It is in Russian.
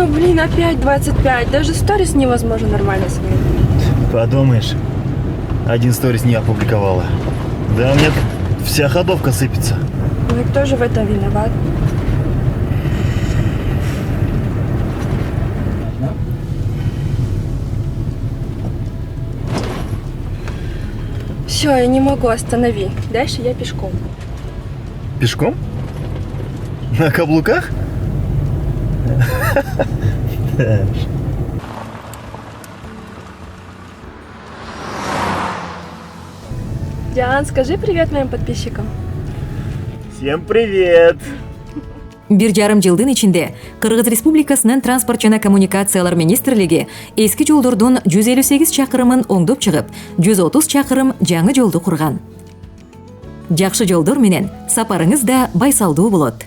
блин, опять 25. Даже сторис невозможно нормально смотреть. Подумаешь, один сторис не опубликовала. Да мне вся ходовка сыпется. Ну и кто же в этом виноват? Все, я не могу, останови. Дальше я пешком. Пешком? На каблуках? Диан, скажи привет моим подписчикам. Всем привет! Бир жарым жылдын ичинде Кыргыз Республикасынын транспорт жана коммуникациялар министрлиги эски жолдордун 158 чакырымын оңдоп чыгып, 130 чакырым жаңы жолду курган. Жакшы жолдор менен сапарыңыз да байсалдуу болот.